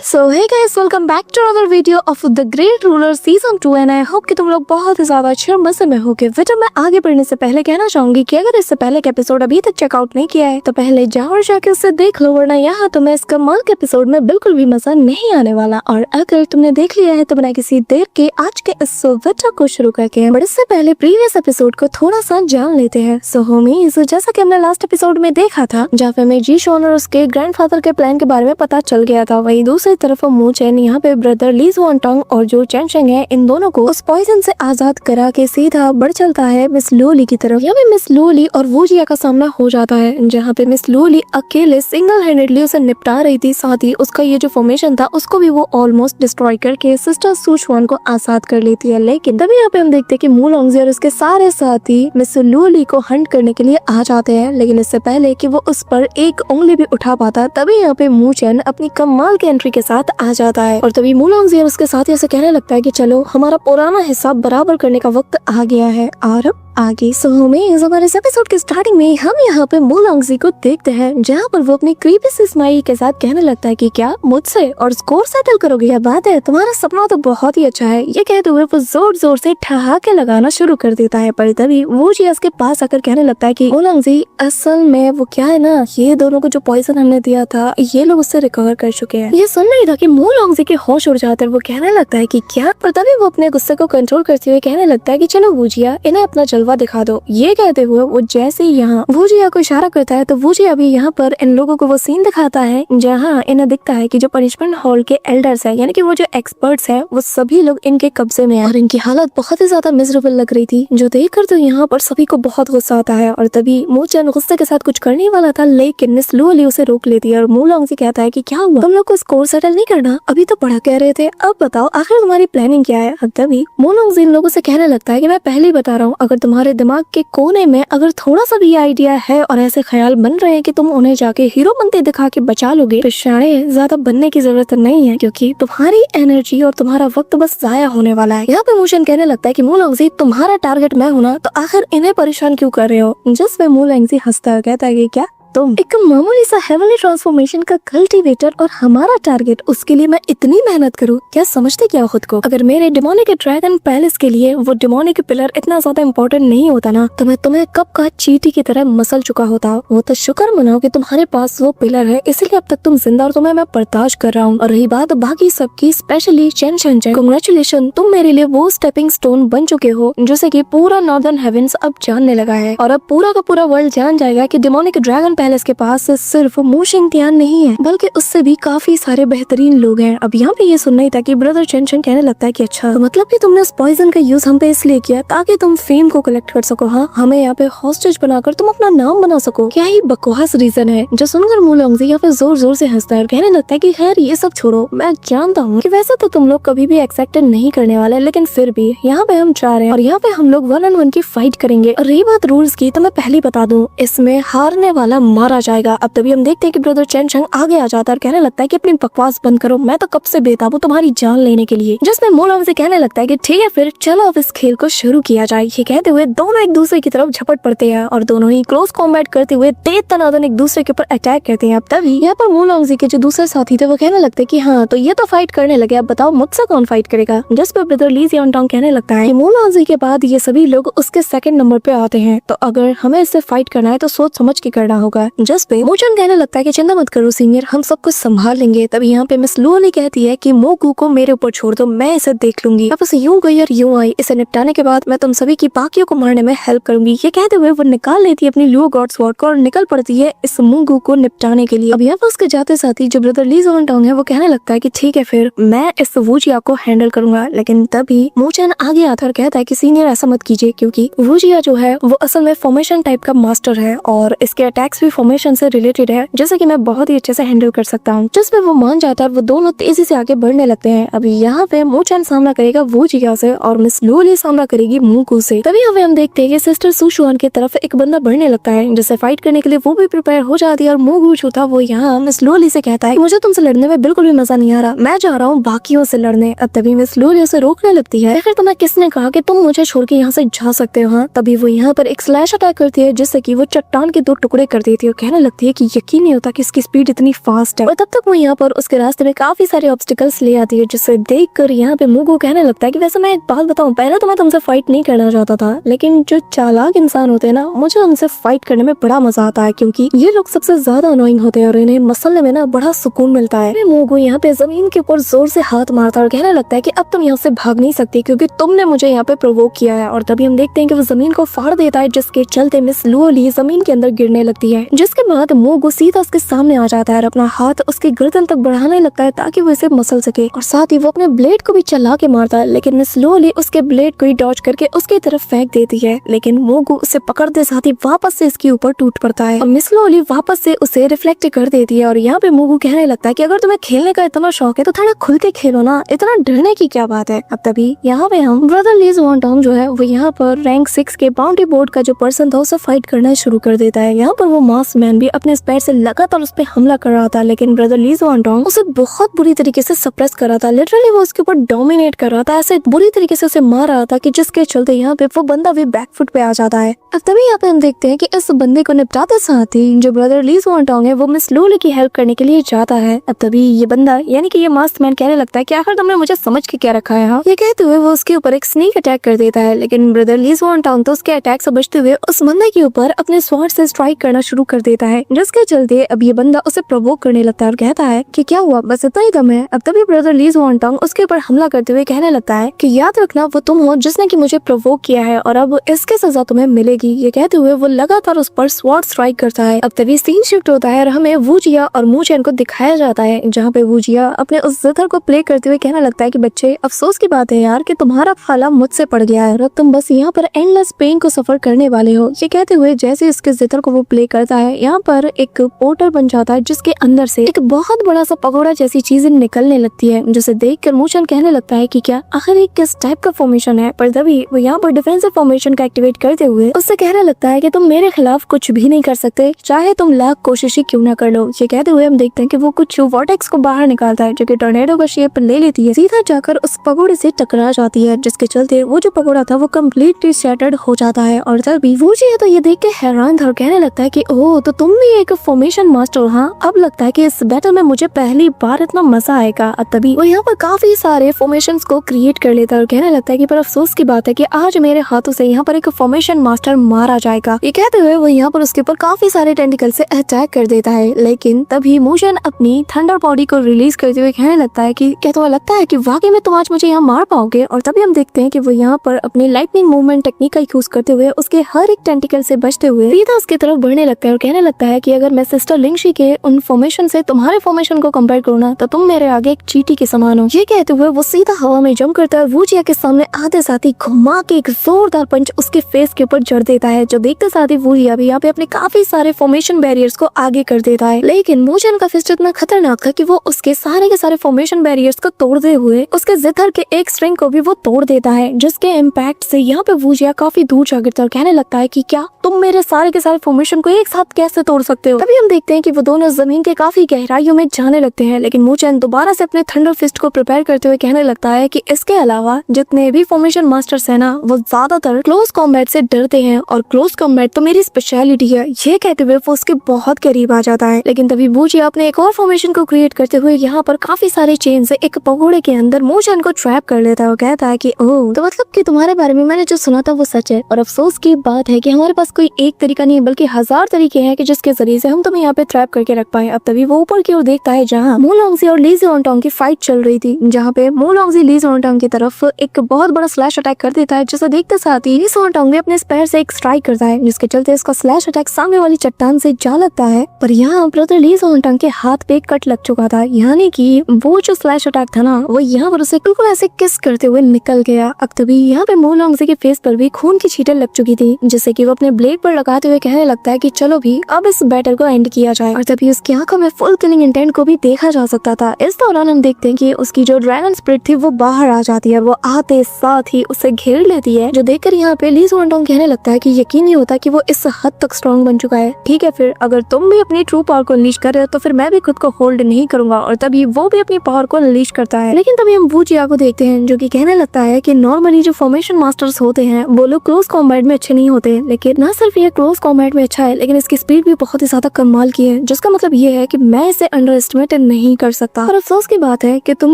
So hey guys, welcome back to our video of the great ruler season 2 and I hope कि तुम लोग बहुत ही ज्यादा अच्छे और मजे में होगे। वीडियो में आगे बढ़ने से पहले कहना चाहूंगी कि अगर इससे पहले का एपिसोड अभी तक चेकआउट नहीं किया है तो पहले जाओ और जाके उसे देख लो, वरना यहाँ तुम्हें इस कमाल के एपिसोड में बिल्कुल भी मजा नहीं आने वाला। और अगर तुमने देख लिया है तो बिना किसी देर के आज के इस वीडियो को शुरू करके बट इससे पहले प्रीवियस एपिसोड को थोड़ा सा जान लेते हैं। सो होमीज, जैसा कि हमने लास्ट एपिसोड में देखा था जहाँ पे हमें जी शॉन और उसके ग्रैंडफादर के प्लान के बारे में पता चल गया था, वही दूसरी तरफ मू चेन यहाँ पे ब्रदर ली जुआन टंग और जो चेन शेंग है इन दोनों को उस पॉइजन से आजाद करा के सीधा बढ़ चलता है मिस लोली की तरफ। यहाँ पे मिस लोली और वूजिया का सामना हो जाता है जहाँ पे मिस लोली अकेले सिंगल हैंडेडली उसे निपटा रही थी, साथ ही उसका ये जो फॉर्मेशन था उसको भी वो ऑलमोस्ट डिस्ट्रॉय करके सिस्टर सुचुआन को आजाद कर लेती है। लेकिन तभी यहाँ पे हम देखते हैं कि मू लॉन्गजी और उसके सारे साथी मिस लोली को हंट करने के लिए आ जाते हैं, लेकिन इससे पहले कि वो उस पर एक उंगली भी उठा पाता तभी यहाँ पे मू चेन अपनी कमाल की एंट्री के साथ आ जाता है। और तभी मू लॉन्गजी और उसके साथ ऐसे कहने लगता है कि चलो हमारा पुराना हिसाब बराबर करने का वक्त आ गया है। और अब आगे हमारे इस एपिसोड के स्टार्टिंग में हम यहाँ पे मू लॉन्गजी को देखते हैं जहाँ पर वो अपनी क्रीपी सी स्माइल के साथ कहने लगता है कि क्या मुझसे और स्कोर सेटल करोगे? क्या बात है, तुम्हारा सपना तो बहुत ही अच्छा है। ये कहते हुए वो जोर जोर से ठहाके लगाना शुरू कर देता है। पर तभी वो जी उसके पास आकर कहने लगता है कि मू लॉन्गजी असल में वो क्या है ना, ये दोनों को जो पॉइजन हमने दिया था ये लोग उससे रिकवर कर चुके हैं। ये सुन नहीं था कि मू लॉन्गजी के होश उड़ जाते हैं। वो कहने लगता है कि क्या? पर तभी वो अपने गुस्से को कंट्रोल करते हुए कहने लगता है कि चलो वूजिया इन्हें अपना जलवा दिखा दो। ये कहते हुए वो जैसे ही यहाँ वूजिया को इशारा करता है तो वूजिया भी यहाँ पर इन लोगों को वो सीन दिखाता है जहाँ इन्हें दिखता है कि जो पनिशमेंट हॉल के एल्डर्स हैं, यानी कि वो जो एक्सपर्ट्स हैं, वो सभी लोग इनके कब्जे में हैं और इनकी हालत बहुत ही ज्यादा मिजरेबल लग रही थी, जो देखकर तो यहाँ पर सभी को बहुत गुस्सा आता है। और तभी मू चेन गुस्से के साथ कुछ करने वाला था, लेकिन मिस लोली उसे रोक लेती है और मू लॉन्गजी कहता है कि क्या हुआ, तुम लोग को स्कोर सेटल नहीं करना? अभी तो पढ़ा कह रहे थे, अब बताओ आखिर तुम्हारी प्लानिंग क्या है? तभी मू लॉन्गजी इन लोगों से कहने लगता है कि मैं पहले ही बता रहा हूँ, अगर तुम्हारे दिमाग के कोने में अगर थोड़ा सा भी आइडिया है और ऐसे ख्याल बन रहे हैं कि तुम उन्हें जाके हीरो बनते दिखा के बचा लोगे, तो शायद ज्यादा बनने की जरूरत नहीं है, क्योंकि तुम्हारी एनर्जी और तुम्हारा वक्त बस जाया होने वाला है। यहाँ पे मू चेन कहने लगता है कि मू लॉन्गजी तुम्हारा टारगेट मैं हूं ना, तो आखिर इन्हें परेशान क्यों कर रहे हो? जिस पे मू लॉन्गजी हंसता है कहता है कि क्या तुम एक मामूली सा हेवनली ट्रांसफॉर्मेशन का कल्टीवेटर और हमारा टारगेट, उसके लिए मैं इतनी मेहनत करूं? क्या समझते क्या खुद को? अगर मेरे डिमोनिक ड्रैगन पैलेस के लिए वो डिमोनिक पिलर इतना ज्यादा इम्पोर्टेंट नहीं होता ना, तो मैं तुम्हें कब का चींटी की तरह मसल चुका होता। वो तो शुक्र मनाओ कि तुम्हारे पास वो पिलर है, इसीलिए अब तक तुम जिंदा और तुम्हें मैं बर्दाश्त कर रहा हूँ। और रही बात बाकी सबकी, स्पेशली चेन शेंचन, कांग्रेचुलेशन, तुम मेरे लिए वो स्टेपिंग स्टोन बन चुके हो जैसे की पूरा नॉर्दर्न हेवेंस अब जानने लगा है। और अब पूरा का पूरा वर्ल्ड जान जाएगा कि डिमोनिक ड्रैगन पैलेस के पास सिर्फ मू शिंगटियान नहीं है, बल्कि उससे भी काफी सारे बेहतरीन लोग हैं। अब यहाँ पे ये सुनना ही था कि ब्रदर चेन शेंग कहने लगता है कि अच्छा, तो मतलब कि तुमने उस पॉइजन का यूज हम पे इसलिए किया ताकि तुम फेम को कलेक्ट कर सको? हाँ, हमें यहाँ पे हॉस्टेज बनाकर तुम अपना नाम बना सको? क्या ही बकवास रीजन है। जो सुनकर मू लॉन्गजी यहाँ पे जोर जोर से हंसता है और कहने लगता है कि खैर ये सब छोड़ो, मैं जानता हूँ कि वैसे तो तुम लोग कभी भी एक्सेप्ट नहीं करने वाले, लेकिन फिर भी यहाँ पे हम चाह रहे हैं और यहाँ पे हम लोग 1-on-1 की फाइट करेंगे। और रही बात रूल्स की, तो मैं पहले बता दूं, इसमें हारने वाला मारा जाएगा। अब तभी हम देखते हैं कि ब्रदर चेन शेंग आगे आ जाता है और कहने लगता है कि अपनी बकवास बंद करो, मैं तो कब से बेताब हूं तुम्हारी जान लेने के लिए। जिसमें मू लॉन्गजी कहने लगता है कि ठीक है फिर चलो अब इस खेल को शुरू किया जाए। ये कहते हुए दोनों एक दूसरे की तरफ झपट पड़ते हैं और दोनों ही क्लोज कॉम्बैट करते हुए तेज तनातन एक दूसरे के ऊपर अटैक करते हैं। अब तभी यहाँ पर मू लॉन्गजी के जो दूसरे साथी थे वो कहने लगते हैं कि हाँ, तो ये तो फाइट करने लगे, अब बताओ मुझसे कौन फाइट करेगा? जिस पर ब्रदर ली जुआन टंग कहने लगता है कि मू लॉन्गजी के बाद ये सभी लोग उसके सेकंड नंबर पे आते हैं, तो अगर हमें इससे फाइट करना है तो सोच समझ के करना होगा। जिस पे मू चेन कहने लगता है कि चिंता मत करो सीनियर, हम सब कुछ संभाल लेंगे। तभी यहाँ पे मिस लोली कहती है कि मोगू को मेरे ऊपर छोड़ दो, मैं इसे देख लूंगी। अब उसे यूं गई और यूं आई, इसे निपटाने के बाद मैं तुम सभी की बाकियों को मारने में हेल्प करूंगी। ये कहते हुए वो निकाल लेती है अपनी लुओ गॉड स्वॉर्ड को और निकल पड़ती है इस मोगू को निपटाने के लिए। अब यहाँ पर उसके जाते साथी जो ब्रदर ली जुआन टंग है वो कहने लगता है कि ठीक है फिर मैं इस वूजिया को हैंडल करूंगा। लेकिन तभी मू चेन आगे आता और कहता है कि सीनियर ऐसा मत कीजिए, क्योंकि वूजिया जो है वो असल में फॉर्मेशन टाइप का मास्टर है और इसके अटैक्स भी फॉर्मेशन से रिलेटेड है, जैसे कि मैं बहुत ही अच्छे से हैंडल कर सकता हूँ। जिसपे वो मान जाता है, वो दोनों तेजी से आगे बढ़ने लगते हैं। अभी यहाँ पे मू चेन सामना करेगा वूजिया से और मिस लोली सामना करेगी मूकू से। तभी हमें हम देखते हैं कि सिस्टर सुचुआन की तरफ एक बंदा बढ़ने लगता है, जिससे फाइट करने के लिए वो भी प्रिपेयर हो जाती है। और मूकू जो था वो यहाँ मिस लोली से कहता है मुझे तुमसे लड़ने में बिल्कुल भी मजा नहीं आ रहा, मैं जा रहा हूँ बाकियों से लड़ने। अब तभी मिस लोली उसे रोकने लगती है, फिर तुम्हें किसने कहा कि तुम मुझे छोड़ के यहाँ से जा सकते हो? हाँ, तभी वो यहाँ पर एक स्लैश अटैक करती है जिससे कि वो चट्टान के 2 टुकड़े कर देती देती है और कहने लगती है कि यकीन नहीं होता कि इसकी स्पीड इतनी फास्ट है। और तब तक वो यहाँ पर उसके रास्ते में काफी सारे ऑब्स्टिकल्स ले आती है, जिसे देख कर यहाँ पे मुगो कहने लगता है कि वैसे मैं एक बात बताऊं, पहले तो मैं तुमसे फाइट नहीं करना चाहता था, लेकिन जो चालाक इंसान होते हैं ना, मुझे उनसे फाइट करने में बड़ा मजा आता है क्योंकि ये लोग सबसे ज्यादा अनोइंग होते हैं और इन्हें मसलने में ना बड़ा सुकून मिलता है। मुगो यहाँ पे जमीन के ऊपर जोर से हाथ मारता है और कहने लगता है कि अब तुम यहाँ से भाग नहीं सकती क्योंकि तुमने मुझे यहाँ पे प्रोवोक किया है। और तभी हम देखते हैं कि वो जमीन को फाड़ देता है, जिसके चलते मिस लुओली जमीन के अंदर गिरने लगती है, जिसके बाद मुगो सीधा उसके सामने आ जाता है और अपना हाथ उसके गर्दन तक बढ़ाने लगता है ताकि वो इसे मसल सके और साथ ही वो अपने ब्लेड को भी चला के मारता है, लेकिन मिस लुओली उसके ब्लेड को ही डॉज करके उसकी तरफ फेंक देती है, लेकिन मुगो उसे पकड़ते साथ ही वापस से इसके ऊपर टूट पड़ता है और मिस लुओली वापस से उसे रिफ्लेक्ट कर देती है। और यहाँ पे मुगो कहने लगता है कि अगर तुम्हें खेलने का इतना शौक है तो थोड़ा खुल के खेलो ना, इतना डरने की क्या बात है। अब तभी यहाँ पे हम ब्रदर ली ज़ुआन टोंग जो है वो यहाँ पर रैंक 6 के बाउंड्री बोर्ड का जो पर्सन था उसे फाइट करना शुरू कर देता है। यहाँ पर वो मास्क मैन भी अपने पैर से लगातार उस पर हमला कर रहा था, लेकिन ब्रदर ली ज़ुआन टोंग उसे बहुत बुरी तरीके से सप्रेस कर रहा था। लिटरली वो उसके ऊपर डोमिनेट कर रहा था, ऐसे बुरी तरीके से उसे मार रहा था कि जिसके चलते यहाँ पे वो बंदा भी बैकफुट पे आ जाता है। अब तभी यहाँ पे हम देखते हैं कि इस बंदे को निपटाते साथ ही जो ब्रदर ली ज़ुआन टोंग है वो मिस लुओली की हेल्प करने के लिए जाता है। अब तभी ये बंदा यानी कि ये मास्क मैन कहने लगता है कि आखिर तुमने मुझे समझ के क्या रखा है। हाँ, ये कहते हुए वो उसके ऊपर एक स्नीक अटैक कर देता है, लेकिन ब्रदर ली ज़ुआन टोंग तो उसके अटैक से बचते हुए उस बंदे के ऊपर अपने स्वॉर्ड से स्ट्राइक करना शुरू कर देता है, जिसके चलते अब ये बंदा उसे प्रोवोक करने लगता है और कहता है कि क्या हुआ, बस इतना ही दम है। अब तभी ब्रदर ली ज़ुआन टोंग उसके ऊपर हमला करते हुए कहने लगता है कि याद रखना वो तुम हो जिसने कि मुझे प्रोवोक किया है और अब इसकी सजा तुम्हें मिलेगी। ये कहते हुए वो लगातार उस पर स्वॉर्ड स्ट्राइक करता है। अब तभी सीन शिफ्ट होता है और हमें वूजिया और मू चेन को दिखाया जाता है, जहाँ पे वूजिया अपने उस जिथर को प्ले करते हुए कहने लगता है कि बच्चे अफसोस की बात है यार कि तुम्हारा फाला मुझसे पड़ गया है और तुम बस यहाँ पर एंडलेस पेन को सफर करने वाले हो। ये कहते हुए जैसे इसके जिथर को वो प्ले करता है, यहाँ पर एक पोर्टल बन जाता है जिसके अंदर से एक बहुत बड़ा सा पगोड़ा जैसी चीजें निकलने लगती है, जिसे देखकर मू चेन कहने लगता है कि क्या आखिर एक किस टाइप का फॉर्मेशन है। पर तभी वो यहाँ पर डिफेंसिव फॉर्मेशन का एक्टिवेट करते हुए उससे कहने लगता है कि तुम मेरे खिलाफ कुछ भी नहीं कर सकते, चाहे तुम लाख कोशिश ही क्यों ना कर लो। ये कहते हुए हम देखते हैं कि वो कुछ वॉर्टेक्स को बाहर निकालता है जो कि टॉर्नेडो का शेप ले लेती है, सीधा जाकर उस पगोड़े से टकरा जाती है, जिसके चलते वो जो पगोड़ा था वो कम्प्लीटली शैटर्ड हो जाता है। और तभी वो जी तो ये देख के हैरान था और कहने लगता है कि ओह तो तुम भी एक फॉर्मेशन मास्टर हो। हाँ, अब लगता है कि इस बैटल में मुझे पहली बार इतना मजा आएगा। अब तभी वो यहाँ पर काफी सारे फॉर्मेशंस को क्रिएट कर लेता है और कहने लगता है कि पर अफसोस की बात है कि आज मेरे हाथों से यहाँ पर एक फॉर्मेशन मास्टर मारा जाएगा। ये कहते हुए वो यहाँ पर उसके ऊपर काफी सारे टेंटिकल से अटैक कर देता है, लेकिन तभी मोशन अपनी थंडर बॉडी को रिलीज करते हुए कहने लगता है कि क्या तुम्हें लगता है कि वाकई में तुम आज मुझे यहाँ मार पाओगे। और तभी हम देखते हैं कि वो यहाँ पर अपनी लाइटनिंग मूवमेंट टेक्निक का यूज करते हुए उसके हर एक टेंटिकल से बचते हुए सीधा उसकी तरफ बढ़ने लगता है और कहने लगता है कि अगर मैं सिस्टर लिंगशी के उन फॉर्मेशन से तुम्हारे फॉर्मेशन को कंपेयर करूँ ना तो तुम मेरे आगे एक चींटी के समान हो। ये कहते हुए वो सीधा हवा में जंप करता है और वूजिया के सामने आते साथ ही घुमा के एक जोरदार पंच उसके फेस के ऊपर जड़ देता है, जो देखते साथ ही वूजिया भी यहाँ पे अपने काफी सारे फॉर्मेशन बैरियर्स को आगे कर देता है। लेकिन मोशन का फिस्ट इतना खतरनाक था कि वो उसके सारे के सारे फॉर्मेशन बैरियर्स को तोड़ते हुए उसके जिथर के एक स्ट्रिंग को भी वो तोड़ देता है, जिसके इम्पैक्ट से यहाँ पे वूजिया काफी दूर जा गिरता है और कहने लगता है कि क्या तुम मेरे सारे के सारे फॉर्मेशन को एक साथ कैसे तोड़ सकते हो। तभी हम देखते हैं कि वो दोनों जमीन के काफी गहराइयों में जाने लगते हैं, लेकिन मोचन दोबारा से अपने थंडर फिस्ट को प्रिपेयर करते हुए कहने लगता है कि इसके अलावा जितने भी फॉर्मेशन मास्टर्स है ना वो ज्यादातर क्लोज कॉम्बैट से डरते हैं और क्लोज कॉम्बैट तो मेरी स्पेशलिटी है। ये कहते हुए वो उसके बहुत करीब आ जाता है, लेकिन तभी वूजिया अपने एक और फॉर्मेशन को क्रिएट करते हुए यहाँ पर काफी सारे चेन से एक पगोड़े के अंदर मोचन को ट्रैप कर लेता है और कहता है कि ओह तो मतलब कि तुम्हारे बारे में मैंने जो सुना था वो सच है। और अफसोस की बात है कि हमारे पास कोई एक तरीका नहीं बल्कि 1000 तरीके हैं कि जिसके जरिए से हम तुम्हें यहाँ पे ट्रैप करके रख पाए। अब तभी वो ऊपर की ओर देखता है जहाँ मू लॉन्गजी और ली ज़ुआन टोंग की फाइट चल रही थी, जहाँ पे मू लॉन्गजी ली ज़ुआन टोंग की तरफ एक बहुत बड़ा स्लैश अटैक कर देता है, जिसे देखते साथ ही ली ज़ुआन टोंग भी अपने पैर से एक स्ट्राइक करता है, जिसके चलते इसका स्लैश अटैक सामने वाली चट्टान से जा लगता है। पर यहाँ ब्रदर ली ज़ुआन टोंग के हाथ पे कट लग चुका था, यानी कि वो जो स्लैश अटैक था ना वो यहाँ पर उसे बिल्कुल ऐसे किस करते हुए निकल गया। अब तभी यहाँ पे मू लॉन्गजी के फेस पर भी खून की छींटे लग चुकी थी, जिससे कि वो अपने ब्लेड पर लगाते हुए कहने लगता है कि चलो भी अब इस बैटल को एंड किया जाए। और तभी उसकी आंखों में फुल किलिंग इंटेंट को भी देखा जा सकता था। इस दौरान हम देखते हैं कि उसकी जो ड्रैगन स्पिरिट थी वो बाहर आ जाती है, वो आते साथ ही उसे घेर लेती है, जो देखकर यहाँ पे ली ज़ुआन टोंग कहने लगता है कि यकीन नहीं होता कि वो इस हद तक स्ट्रॉन्ग बन चुका है। ठीक है, फिर अगर तुम भी अपनी ट्रू पावर को अनलीश कर रहे हो तो फिर मैं भी खुद को होल्ड नहीं करूंगा। और तभी वो भी अपनी पावर को अनलीश करता है, लेकिन तभी हम वूजिया को देखते हैं जो कि कहने लगता है कि नॉर्मली जो फॉर्मेशन मास्टर्स होते हैं वो लोग क्लोज कॉम्बैट में अच्छे नहीं होते, लेकिन ना न सिर्फ ये क्लोज कॉम्बैट में अच्छा है लेकिन इसकी स्पीड भी बहुत ही ज्यादा कमाल की है, जिसका मतलब ये है कि मैं इसे अंडर एस्टिमेट नहीं कर सकता। और अफसोस की बात है कि तुम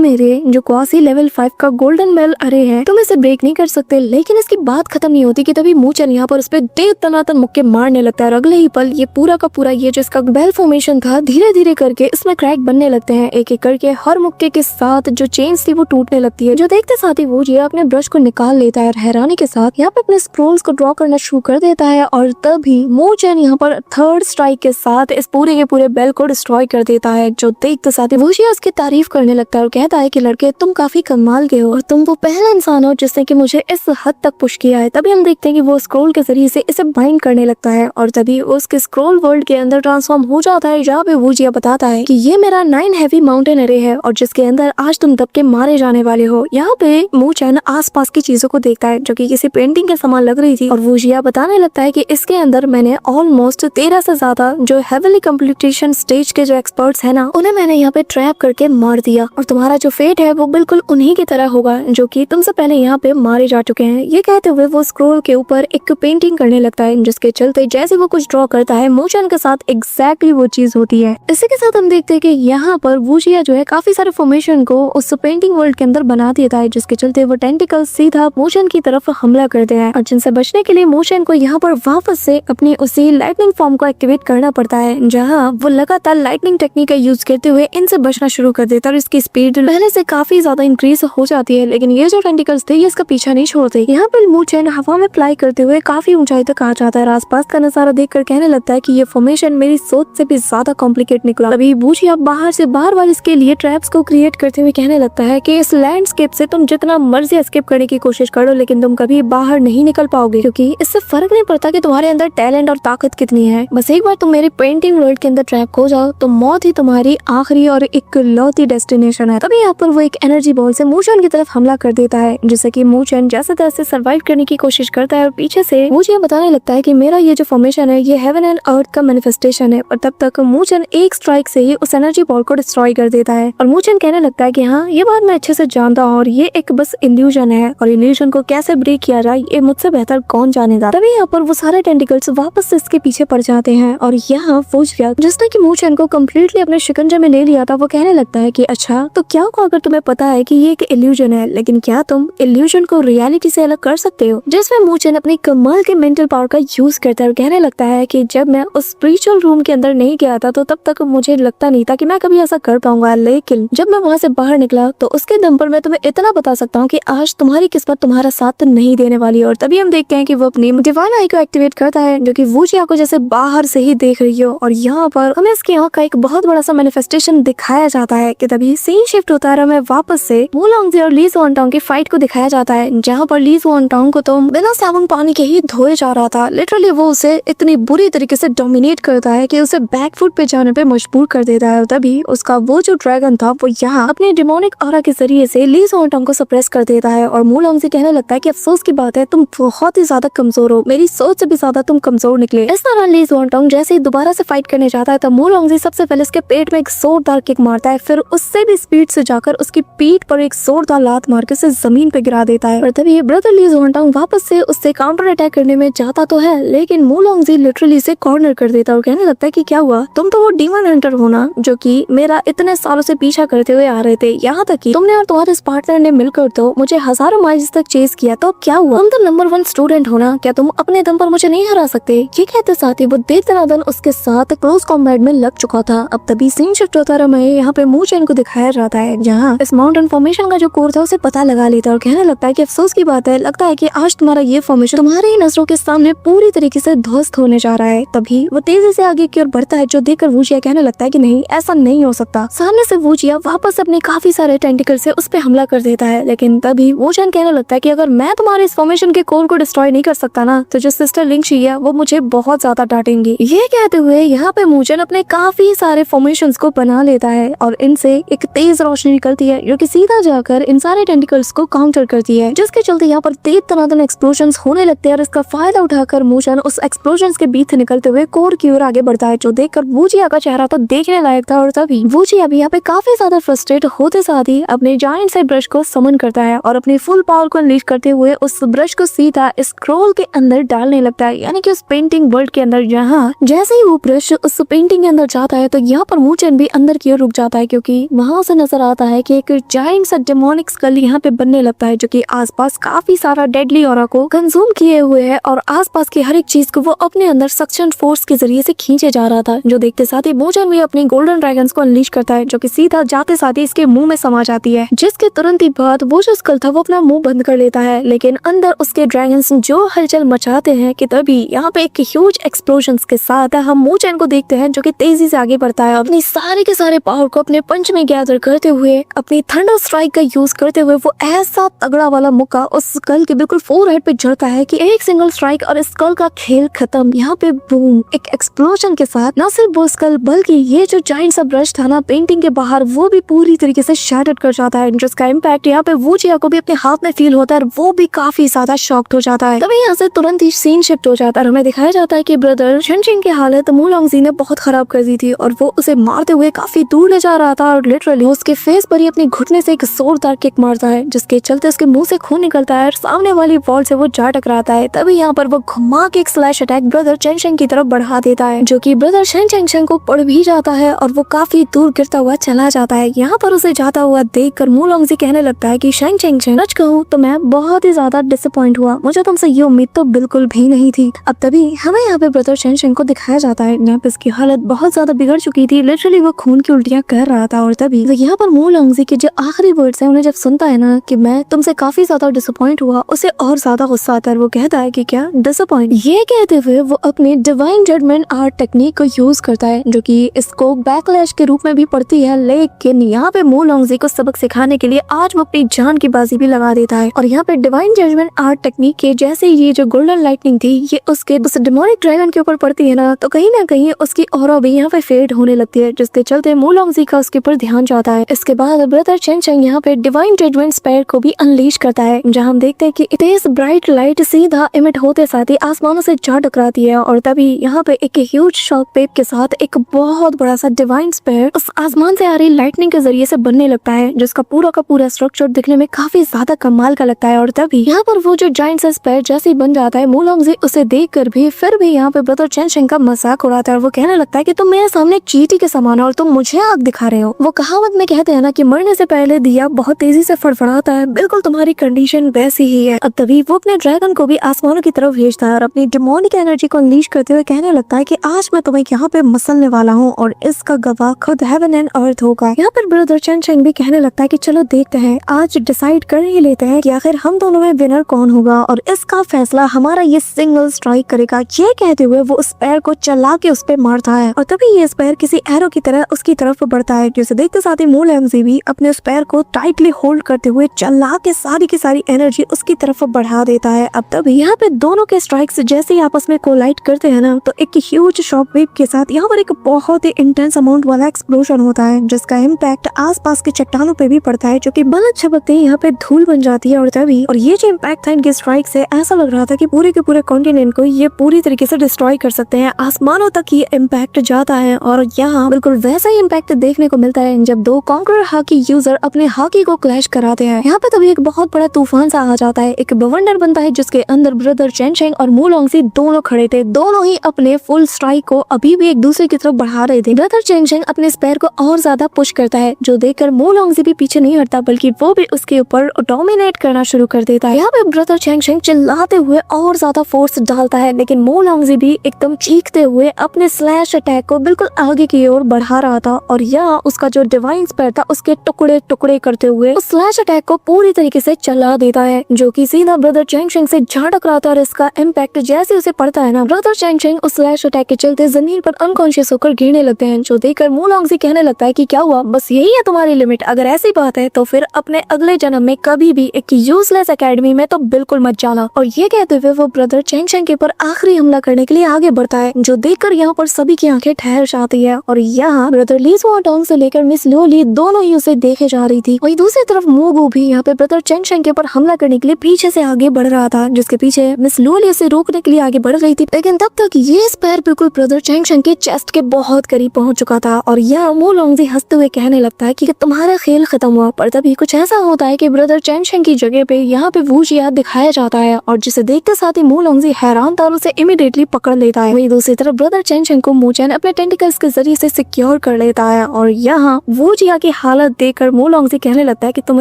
मेरे जो क्वासी लेवल 5 का गोल्डन बेल अरे है तुम इसे ब्रेक नहीं कर सकते। लेकिन इसकी बात खत्म नहीं होती कि तभी मूचन यहाँ पर उस पर तनातन मुक्के मारने लगता है और अगले ही पल ये पूरा का पूरा ये जिसका बेल फॉर्मेशन था धीरे धीरे करके इसमें क्रैक बनने लगते हैं। एक एक करके हर मुक्के के साथ जो चेन्स थी वो टूटने लगती है, जो देखते साथ ही वो ये अपने ब्रश को निकाल लेता है और हैरानी के साथ यहाँ पे अपने स्क्रोल्स को ड्रॉ करना शुरू कर देता है। और तभी मूचन यहाँ पर थर्ड स्ट्राइक के साथ इस पूरे के पूरे बेल को डिस्ट्रॉय कर देता है, जो देखते साथ ही वुशिया उसकी तारीफ करने लगता है और कहता है कि लड़के तुम काफी कमाल के हो और तुम वो पहला इंसान हो जिसने कि मुझे इस हद तक पुश किया है। तभी हम देखते हैं कि वो स्क्रोल के जरिए से इसे बाइंड करने लगता है और तभी उसके स्क्रोल वर्ल्ड के अंदर ट्रांसफॉर्म हो जाता है, जहाँ पे वुशिया बताता है कि ये मेरा 9 हैवी माउंटेन अरे है और जिसके अंदर आज तुम दब के मारे जाने वाले हो। यहाँ पे मूचन आसपास की चीजों को देखता है जो कि किसी पेंटिंग के समान लग रही थी और वुशिया बताने लगता है कि इसके अंदर मैंने ऑलमोस्ट 13 से ज्यादा जो हेवनली कंप्लीटेशन स्टेज के जो एक्सपर्ट्स है ना उन्हें मैंने यहाँ पे ट्रैप करके मार दिया और तुम्हारा जो फेट है वो बिल्कुल उन्हीं की तरह होगा जो कि तुमसे पहले यहाँ पे मारे जा चुके हैं। ये कहते हुए वो स्क्रोल के ऊपर एक पेंटिंग करने लगता है, जिसके चलते जैसे वो कुछ ड्रॉ करता है मूचन के साथ एग्जैक्टली वो चीज होती है। इसी के साथ हम देखते हैं कि यहाँ पर वुशिया जो है काफी सारे फॉर्मेशन को उस पेंटिंग वर्ल्ड के अंदर बना देता है, जिसके चलते वो टेंटिकल सीधा मूचन की तरफ हमला करते हैं और जिनसे बचने के लिए मूचन को यहाँ पर वापस से अपनी उसी लाइटनिंग फॉर्म को एक्टिवेट करना पड़ता है, जहाँ वो लगातार लाइटनिंग टेक्निक का यूज करते हुए इनसे बचना शुरू कर देता है और इसकी स्पीड पहले से काफी ज्यादा इंक्रीज हो जाती है। लेकिन ये जो टेंटिकल्स थे ये इसका पीछा नहीं छोड़ते। यहाँ पर मूचन हवा में फ्लाई करते हुए काफी ऊंचाई तक आ जाता है। आसपास का नजारा देखकर कहने लगता है कि ये फॉर्मेशन मेरी सोच से भी ज्यादा कॉम्प्लिकेट निकला। तभी वुशिया बाहर से बार इसके लिए ट्रैप्स को क्रिएट करते हुए कहने लगता है कि इस लैंडस्केप से तुम जितना मर्जी एस्केप करने की कोशिश करो लेकिन तुम कभी बाहर नहीं निकल पाओगे, क्योंकि इससे फर्क नहीं पड़ता कि तुम्हारे अंदर टैलेंट और ताकत कितनी है। बस एक बार तुम मेरी पेंटिंग वर्ल्ड के अंदर ट्रैप हो जाओ तो मौत ही तुम्हारी आखिरी और इकलौती डेस्टिनेशन है। तभी यहाँ पर वो एक एनर्जी बॉल से मूचन की तरफ हमला कर देता है, जिससे कि मूचन जैसे तैसे सर्वाइव करने की कोशिश करता है और पीछे से मुझे बताने लगता है कि मेरा ये जो फॉर्मेशन है ये हेवन एंड अर्थ का मैनिफेस्टेशन है। और तब तक मूचन एक स्ट्राइक से ही उस एनर्जी बॉल को डिस्ट्रॉय कर देता है और मूचन कहने लगता है कि हाँ ये बात मैं अच्छे से जानता हूँ और ये एक बस इल्यूजन है और इल्यूजन को कैसे ब्रेक किया जाए ये मुझसे बेहतर कौन जानेगा। तभी यहाँ पर वो सारे टेंटिकल्स वापस से इसके पीछे पड़ जाते हैं और यहाँ वुशिया जिसने कि मूचन को कम्प्लीटली अपने शिकंजे में ले लिया था वो कहने लगता है कि अच्छा तो क्या हुआ अगर तुम्हें पता है कि ये एक इल्यूजन है, लेकिन क्या तुम इल्यूजन को रियलिटी से अलग कर सकते हो। जिसमें मूचन अपनी कमाल के मेंटल पावर का यूज करता है और कहने लगता है कि जब मैं उस स्पिरिचुअल रूम के अंदर नहीं गया था तो तब तक मुझे लगता नहीं था कि मैं कभी ऐसा कर पाऊंगा, लेकिन जब मैं वहाँ से बाहर निकला तो उसके दम पर मैं तुम्हें इतना बता सकता हूँ कि आज तुम्हारी किस्मत तुम्हारा साथ नहीं देने वाली है। और तभी हम देखते हैं कि वो अपनी डिवाइन आई को एक्टिवेट करता है जो कि वुशिया को जैसे बाहर से ही देख रही हो और यहाँ पर हमें इसकी आँख का एक बहुत बड़ा सा मैनिफेस्टेशन दिखाया जाता है कि तभी सीन शिफ्ट होता है। हमें वापस से वू लॉन्गजी और ली ज़ुआनटांग की फाइट को दिखाया जाता है, जहाँ पर ली ज़ुआनटांग को तो बिना साबुन पानी के ही धोए जा रहा था। लिटरली वो उसे इतनी बुरी तरीके से डोमिनेट करता है कि उसे बैक फुट पे जाने पे मजबूर कर देता है। तभी उसका वो जो ड्रैगन था वो यहाँ अपने डिमोनिक ऑरा के जरिए से ली ज़ुआनटांग को सप्रेस कर देता है और वू लॉन्गजी कहने लगता है कि अफसोस की बात है तुम बहुत ही ज्यादा कमजोर हो, मेरी सोच से भी ज्यादा तुम कमजोर निकले। इस दौरान ली ज़ुआनटांग जैसे ही दोबारा से फाइट करने जाता है तो वू लॉन्गजी सबसे पहले उसके पेट में एक जोरदार किक मारता है, फिर उससे भी स्पीड से जाकर उसकी पीठ पर एक जोरदार लात मार के उसे जमीन पे गिरा देता है। और तभी ब्रदर ली ज़ुआनटांग वापस से उससे काउंटर अटैक करने में जाता तो है, लेकिन वू लॉन्गजी लिटरली से कॉर्नर कर देता है और कहने लगता है कि क्या हुआ, तुम तो वो डीमन हंटर हो ना जो कि मेरा इतने सालों से पीछा करते हुए आ रहे थे, यहाँ तक कि तुमने और तुम्हारे पार्टनर ने मिलकर तो मुझे हजारों माइल्स तक चेस किया, तो क्या हुआ, तुम तो नंबर 1 स्टूडेंट हो ना, क्या तुम अपने दम पर मुझे नहीं हरा सकते। ये कहते साथ ही वो दनादन उसके साथ क्लोज कॉम्बैट में लग चुका था। अब तभी सीन शिफ्ट होता रहा, यहाँ पे मूचन को दिखाया जाता है जहाँ इस माउंटेन फॉर्मेशन का जो कोर था उसे पता लगा लेता है और कहने लगता है कि अफसोस की बात है, लगता है कि आज तुम्हारा ये फॉर्मेशन तुम्हारी ही नजरों के सामने पूरी तरीके से ध्वस्त होने जा रहा है। तभी वो तेजी से आगे की ओर बढ़ता है, जो देखकर वुशिया कहने लगता है कि नहीं ऐसा नहीं हो सकता। सामने से वुशिया वापस अपने काफी सारे टेंटिकल से उस पे हमला कर देता है, लेकिन तभी वुशिया कहने लगता है कि अगर मैं तुम्हारे इस फॉर्मेशन के कोर को डिस्ट्रॉय नहीं कर सकता ना तो जो सिस्टर लिंग शी है वो मुझे बहुत ज्यादा डांटेंगी। ये कहते हुए यहाँ पे मूचन अपने काफी सारे फॉर्मेशंस को बना लेता है और इनसे एक तेज रोशनी निकलती है जो कि सीधा जाकर इन सारे टेंटिकल्स को काउंटर करती है, जिसके चलते यहाँ पर तेज तनातन एक्सप्लोजंस होने लगते हैं और इसका फायदा उठाकर मूचन उस एक्सप्लोजंस के बीच से निकलते हुए कोर की ओर आगे बढ़ता है, जो देखकर वुशिया का चेहरा तो देखने लायक था। और तभी वुशिया भी यहाँ पे काफी ज्यादा फ्रस्ट्रेट होते साथ ही अपने जायंट से ब्रश को समन करता है और अपनी फुल पावर को अनलीश करते हुए उस ब्रश को सीधा स्क्रोल के अंदर डालने लगता है, यानी कि उस पेंटिंग वर्ल्ड के अंदर। जहाँ जैसे ही वो ब्रश उस पेंटिंग के अंदर जाता है तो यहाँ पर मूचेन भी अंदर की ओर रुक जाता है, क्योंकि वहाँ से नजर आता है कि एक जायंट सा डेमोनिक स्कल यहाँ पे बनने लगता है, जो कि आसपास काफी सारा डेडली ऑरा को कंज्यूम किए हुए है और आसपास की हर एक चीज को वो अपने अंदर सक्शन फोर्स के जरिए से खींचे जा रहा था। जो देखते साथ ही मूचेन भी अपनी गोल्डन ड्रैगन्स को अनलीश करता है, जो कि सीधा जाते साथ ही इसके मुंह में समा जाती है, जिसके तुरंत ही बाद वो जो स्कल था वो अपना मुंह बंद कर लेता है। लेकिन अंदर उसके ड्रैगन्स जो हलचल मचाते हैं कि तभी यहाँ पे एक ह्यूज एक्सप्लोजन्स के साथ हम मूचेन को देखते हैं, जो कि तेजी से आगे बढ़ता है। अपनी सारे के सारे पावर को अपने पंच में गैदर करते हुए, अपनी थंडर स्ट्राइक का यूज करते हुए वो ऐसा तगड़ा वाला मुक्का उस स्कल के बिल्कुल फोरहेड पे जड़ता है कि एक सिंगल स्ट्राइक और स्कल का खेल खत्म। यहाँ पे बूम, एक एक्सप्लोजन के साथ न सिर्फ वो स्कल बल्कि ये जो जायंट सा ब्रश था ना पेंटिंग के बाहर, वो भी पूरी तरीके से शैटर्ड कर जाता है, जिसका इम्पैक्ट यहाँ पे वूजिया को भी अपने हाथ में फील होता है और वो भी काफी ज्यादा शॉक्ड हो जाता है। तभी यहाँ से तुरंत ही सीन शिफ्ट हो जाता है। हमें दिखाया जाता है कि ब्रदर शेनशिन की हालत मू लॉन्गजी ने बहुत खराब कर दी थी और वो उसे मारते हुए काफी दूर ले जा रहा था और लिटरली उसके फेस पर ही अपने घुटने से एक जोरदार किक मारता है, जिसके चलते उसके मुंह से खून निकलता है और सामने वाली वॉल से वो जा टकराता है। तभी यहाँ पर वो घुमा के एक स्लैश अटैक ब्रदर चेंगशेंग की तरफ बढ़ा देता है, जो कि ब्रदर चेंगशेंग को पड़ भी जाता है और वो काफी दूर गिरता हुआ चला जाता है। यहाँ पर उसे जाता हुआ देखकर मू लॉन्गजी कहने लगता है कि चेंगशेंग, सच कहूँ तो मैं बहुत ही ज्यादा डिसअपॉइंट हुआ, मुझे तुमसे ये उम्मीद तो बिल्कुल भी नहीं थी। अब तभी हमें यहाँ पे ब्रदर चेंगशेंग को दिखाया जाता है, यहाँ पे इसकी हालत बहुत ज्यादा बिगड़ चुकी थी, लिटरली वो खून की उल्टियां कर रहा था। और तभी यहाँ पर मू लॉन्गजी के जो आखिरी वर्ड्स हैं उन्हें जब सुनता है ना कि मैं तुमसे काफी ज्यादा डिसअपॉइंट हुआ, उसे और ज्यादा गुस्सा आता है। वो कहता है कि क्या डिसअपॉइंट, ये कहते हुए वो अपने डिवाइन जजमेंट आर्ट टेक्निक को यूज करता है, जो कि इसको बैकलैश के रूप में भी पड़ती है। लेकिन यहाँ पे मू लॉन्गजी को सबक सिखाने के लिए आज वो अपनी जान की बाजी भी लगा देता है और यहाँ पे डिवाइन जजमेंट आर्ट टेक्निक के जैसे ये जो गोल्डन लाइटनिंग थी ये उसके उस डेमोनिक ड्रैगन के ऊपर पड़ती है ना, तो कहीं ना कहीं उसकी ऑरा भी यहाँ पे फेड होने लगती है, जिसके चलते मू लॉन्गजी का उसके ऊपर ध्यान जाता है। इसके बाद ब्रदर चेंगशेंग यहाँ पे डिवाइन जजमेंट स्पेयर को भी अनलीश करता है, जहाँ हम देखते हैं कि तेज ब्राइट लाइट सीधा इमिट होते साथ ही आसमानों से जा टकराती है और तभी यहाँ पे एक ह्यूज शॉक वेव के साथ एक बहुत बड़ा सा डिवाइन स्पेयर उस आसमान से आ रही लाइटनिंग के जरिए से बनने लगता है, जिसका पूरा का पूरा स्ट्रक्चर दिखने में काफी ज्यादा कमाल का लगता है। और तभी यहाँ पर वो जो जायंट सा स्पेयर जैसे ही बन जाता है, मू लॉन्गजी उसे देख कर भी फिर भी यहाँ पे ब्रदर चेंगशेंग का मजाक उड़ाता है और वो कहने लगता है कि तुम मेरे सामने एक चींटी के समान हो और तुम मुझे आग दिखा रहे हो। वो कहावत में कहते हैं ना कि मरने से पहले दिया बहुत तेजी से फड़फड़ाता है, बिल्कुल तुम्हारी कंडीशन वैसी ही है। अब तभी वो अपने ड्रैगन को भी आसमानों की तरफ भेजता है और अपनी डेमोनिक एनर्जी को अनलीश करते हुए कहने लगता है कि आज मैं तुम्हें यहाँ पे मसलने वाला हूँ और इसका गवाह खुद हेवन एंड अर्थ होगा। यहाँ पर ब्रदर चेंगशेंग भी कहने लगता है कि चलो देखते हैं, आज डिसाइड कर ही लेते हैं कि आखिर हम दोनों में विनर कौन होगा और इसका फैसला हमारा ये सिंगल स्ट्राइक करेगा। ये कहते हुए वो उस पैर को चला के उस पे मारता है और तभी ये पैर किसी एरो की तरह उसकी तरफ बढ़ता है, जिसे देखते साथ ही मू लॉन्गजी भी अपने उस पैर को टाइटली होल्ड करते हुए चला के सारी की सारी एनर्जी उसकी तरफ बढ़ा देता है। अब तभी यहाँ पे दोनों के स्ट्राइक्स जैसे ही आपस में कोलाइड करते हैं ना, तो एक ह्यूज शॉक वेव के साथ यहाँ पर एक बहुत ही इंटेंस अमाउंट वाला एक्सप्लोजन होता है, जिसका इम्पैक्ट आसपास के चट्टानों पे भी पड़ता है, जो कि बलद झपकते ही यहाँ पे धूल बन जाती है। और तभी और ये जो इम्पैक्ट था इनके स्ट्राइक से, ऐसा लग रहा था कि पूरे के पूरे कॉन्टिनेंट को ये पूरी तरीके से डिस्ट्रॉय कर सकते हैं। आसमानों तक ये इम्पैक्ट जाता है और यहाँ बिल्कुल वैसा ही इम्पैक्ट देखने को मिलता है जब दो कॉन्करर हाकी यूजर अपने हाकी को क्लैश कराते हैं। यहाँ पे तभी एक बहुत बड़ा तूफान सा आ जाता है, एक बवंडर बनता है जिसके अंदर ब्रदर चेंगशेंग और मू लॉन्गजी दोनों खड़े थे। दोनों ही अपने फुल स्ट्राइक को अभी भी एक दूसरे की तरफ बढ़ा रहे थे। ब्रदर चेंगशेंग अपने स्पेयर को और ज्यादा पुश करता है, जो देखकर मू लॉन्गजी भी पीछे नहीं हटता बल्कि वो भी उसके ऊपर डोमिनेट करना शुरू कर देता है। यहाँ पे ब्रदर चेंगशेंग चिल्लाते हुए और ज्यादा फोर्स डालता है, लेकिन मू लॉन्गजी भी एकदम चीखते हुए अपने स्लैश अटैक को बिल्कुल आगे की ओर बढ़ा रहा था और यहाँ उसका जो डिवाइन स्पेयर था उसके टुकड़े टुकड़े करते हुए उस स्लैश अटैक को पूरी तरीके से चला देता है, जो कि सीधा ब्रदर चेंगशेंग से जा टकराता है और इसका इम्पैक्ट जैसे उसे पड़ता है ना, ब्रदर चेंगशेंग उस स्लैश अटैक के चलते जमीन पर अनकॉन्शियस होकर गिरने लगते हैं, जो देखकर मू लॉन्गजी कहने लगता है कि क्या हुआ, बस यही है तुम्हारी लिमिट, अगर ऐसी बात है तो फिर अपने अगले जन्म में कभी भी एक यूजलेस एकेडमी में तो बिल्कुल मत जाना। और ये कहते हुए वो ब्रदर चेंगशेंग के ऊपर आखिरी हमला करने के लिए आगे बढ़ता है, जो देखकर यहाँ पर सभी की आंखें ठहर जाती है और यहाँ ब्रदर ली स्वाटोंग से लेकर मिस लो ली दोनों ही उसे देखे जा रही थी। वहीं दूसरी तरफ मोगू भी यहाँ पे ब्रदर चेंगशेंग के ऊपर हमला करने के लिए पीछे से आगे बढ़ रहा था, जिसके पीछे मिस लो ली उसे रोकने के लिए आगे बढ़ रही थी, लेकिन तब तक ये स्पेयर बिल्कुल ब्रदर चेंगशेंग के चेस्ट के बहुत करीब पहुंच चुका था और यहाँ मू लॉन्गजी हंसते हुए कहने लगता है कि तुम्हारा खेल खत्म हुआ। पर तभी कुछ ऐसा होता है कि ब्रदर चेंगशेंग की जगह पे यहाँ पे वूजिया दिखाया जाता है और जिसे देखते साथ ही मू लॉन्गजी हैरान था और उसे इमीडिएटली पकड़ लेता है। वहीं दूसरी तरफ ब्रदर चेन चेन को मू चेन अपने टेंटिकल्स के जरिए से सिक्योर कर लेता है और यहाँ वो जिया की हालत देखकर मू लॉन्गजी कहने लगता है कि तुम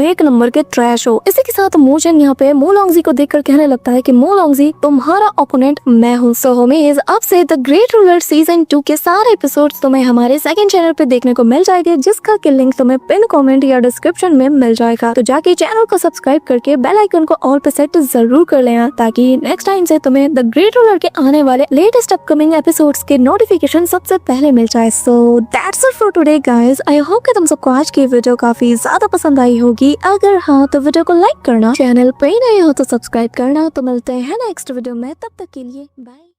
एक नंबर के ट्रैश हो। इसी के साथ मू चेन यहाँ पे मू लॉन्गजी को देखकर कहने लगता है कि मू लॉन्गजी तुम्हारा ओपोनेंट मैं हूँ। सो होमीज अब से द ग्रेट रूलर सीजन 2 के सारे एपिसोड्स तुम्हें हमारे सेकंड चैनल पे देखने को मिल जाएंगे, जिसका की लिंक तुम्हें पिन कमेंट या डिस्क्रिप्शन में मिल जाएगा। तो जाके चैनल को सब्सक्राइब करके बेल आइकन को ऑल पे सेट जरूर कर लेना, ताकि नेक्स्ट टाइम से तुम्हें द ग्रेट रूलर के आने वाले लेटेस्ट अपकमिंग एपिसोड्स के नोटिफिकेशन सबसे पहले मिल जाए। So that's it for today guys. I hope कि तुम सबको आज की वीडियो काफी ज्यादा पसंद आई होगी। अगर हाँ तो वीडियो को लाइक करना, चैनल पे नए हो तो सब्सक्राइब करना। तो मिलते हैं नेक्स्ट वीडियो में, तब तक के लिए बाय।